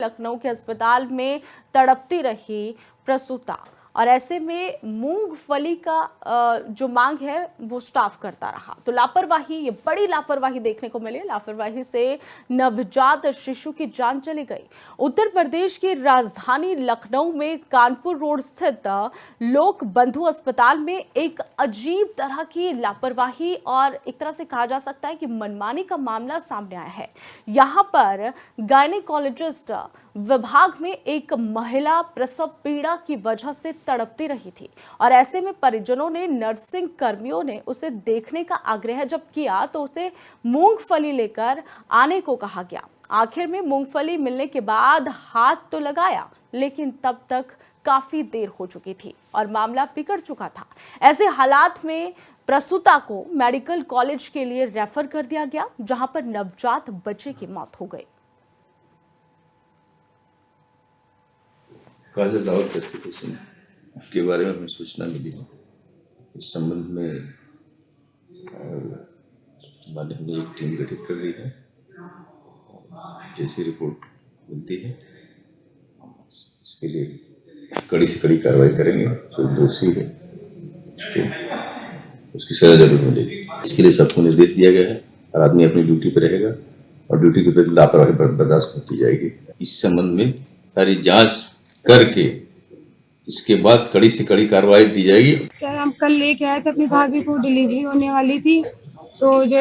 लखनऊ के अस्पताल में तड़पती रही प्रसूता और ऐसे में मूंगफली का जो मांग है वो स्टाफ करता रहा। तो लापरवाही, ये बड़ी लापरवाही देखने को मिली। लापरवाही से नवजात शिशु की जान चली गई। उत्तर प्रदेश की राजधानी लखनऊ में कानपुर रोड स्थित लोक बंधु अस्पताल में एक अजीब तरह की लापरवाही और एक तरह से कहा जा सकता है कि मनमानी का मामला सामने आया है। यहाँ पर गायनेकोलॉजिस्ट विभाग में एक महिला प्रसव पीड़ा की वजह से तड़पती रही थी और ऐसे में परिजनों ने, नर्सिंग कर्मियों ने उसे देखने का आग्रह जब किया तो उसे मूंगफली लेकर आने को कहा गया। आखिर में मूंगफली मिलने के बाद हाथ तो लगाया, लेकिन तब तक काफी देर हो चुकी थी और मामला बिगड़ चुका था। ऐसे हालात में प्रसूता को मेडिकल कॉलेज के लिए रेफर कर दिया गया, जहां पर नवजात बच्चे की मौत हो गई। काजल रावत एप्लीकेशन के बारे में हमें सूचना मिली है। इस संबंध में हमने एक टीम गठित कर ली है। जैसी रिपोर्ट मिलती है इसके लिए कड़ी से कड़ी कार्रवाई करेंगे। जो दोषी है उसकी सजा जरूर मिलेगी। इसके लिए सबको निर्देश दिया गया है और आदमी अपनी ड्यूटी पर रहेगा और ड्यूटी के प्रति लापरवाही बर्दाश्त नहीं की जाएगी। इस संबंध में सारी जांच करके इसके बाद कड़ी से कड़ी कार्रवाई दी जाएगी। यार हम कल लेके आए थे अपनी भाभी को, डिलीवरी होने वाली थी तो जो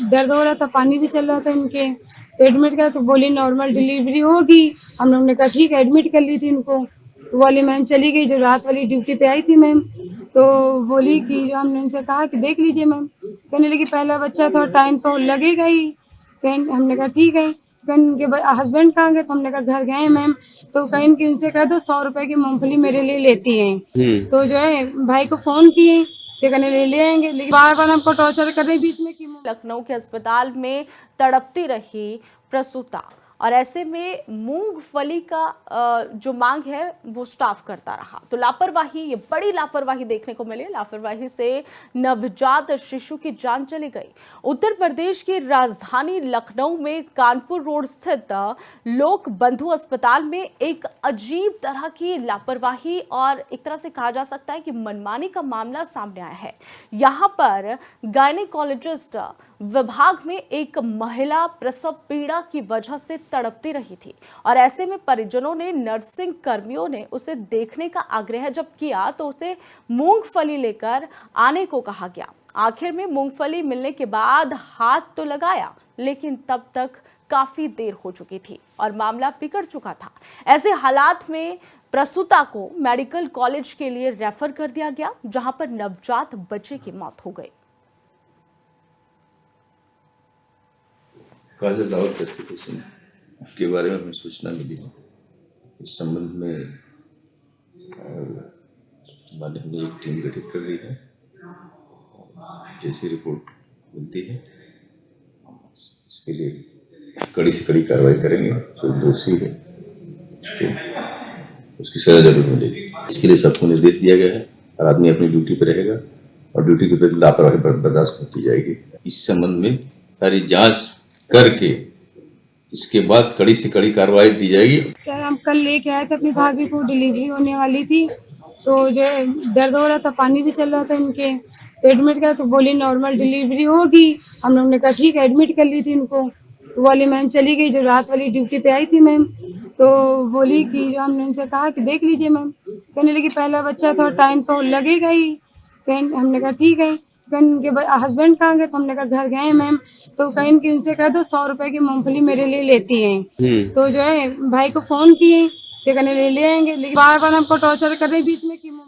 दर्द हो रहा था, पानी भी चल रहा था इनके, तो एडमिट किया तो बोली नॉर्मल डिलीवरी होगी। हम लोगों ने कहा ठीक है, एडमिट कर ली थी इनको। तो वाली मैम चली गई जो रात वाली ड्यूटी पे आई थी मैम, तो बोली कि जो हमने उनसे कहा कि देख लीजिए मैम, कहने लगी पहला बच्चा तो टाइम तो लगेगा ही। हमने कहा ठीक है। उनके हस्बैंड कहाँ गए, तो हमने कहा घर गए मैम। तो कहीं कि उनसे कह दो 100 रुपए की मूंगफली मेरे लिए लेती हैं। तो जो है भाई को फोन किए, कहने ले आएंगे, लेकिन बार बार हमको टॉर्चर कर रहे बीच में। लखनऊ के अस्पताल में तड़पती रही प्रसूता और ऐसे में मूंगफली का जो मांग है वो स्टाफ करता रहा। तो लापरवाही, ये बड़ी लापरवाही देखने को मिली। लापरवाही से नवजात शिशु की जान चली गई। उत्तर प्रदेश की राजधानी लखनऊ में कानपुर रोड स्थित लोक बंधु अस्पताल में एक अजीब तरह की लापरवाही और एक तरह से कहा जा सकता है कि मनमानी का मामला सामने आया है। यहाँ पर गायनेकोलॉजिस्ट विभाग में एक महिला प्रसव पीड़ा की वजह से तड़पती रही थी और ऐसे में परिजनों ने, नर्सिंग कर्मियों ने उसे देखने का आग्रह जब किया तो उसे मूंगफली लेकर आने को कहा गया। आखिर में मूंगफली मिलने के बाद हाथ तो लगाया, लेकिन तब तक काफी देर हो चुकी थी और मामला बिगड़ चुका था। ऐसे हालात में प्रसूता को मेडिकल कॉलेज के लिए रेफर कर दिया गया, जहां पर नवजात बच्चे की मौत हो गई। काजल रावत एप्लीकेशन के बारे में हमें सूचना मिली है। इस संबंध में हमने एक टीम गठित कर ली है। जैसी रिपोर्ट मिलती है इसके लिए कड़ी से कड़ी कार्रवाई करेंगे। जो दोषी है उसकी सजा जरूर मिलेगी। इसके लिए सबको निर्देश दिया गया है और आदमी अपनी ड्यूटी पर रहेगा और ड्यूटी के प्रति लापरवाही बर्दाश्त नहीं की जाएगी। इस संबंध में सारी जांच करके इसके बाद कड़ी से कड़ी कार्रवाई दी जाएगी। यार हम कल लेके आए थे अपनी भाभी को, डिलीवरी होने वाली थी तो जो दर्द हो रहा था, पानी भी चल रहा था इनके, तो एडमिट किया तो बोली नॉर्मल डिलीवरी होगी। हम लोगों ने कहा ठीक है, एडमिट कर ली थी इनको। तो वाली मैम चली गई जो रात वाली ड्यूटी पे आई थी मैम, तो बोली कि जो हमने उनसे कहा कि देख लीजिए मैम, कहने लगी पहला बच्चा तो टाइम तो लगेगा ही। हमने कहा ठीक है। उनके हस्बैंड कहाँ गए, तो हमने कहा घर गए मैम। तो कहीं कि उनसे कह दो 100 रुपए की मूंगफली मेरे लिए लेती हैं। तो जो है भाई को फोन किए, कहने ले आएंगे, लेकिन बार बार हमको टॉर्चर कर रहे बीच में कि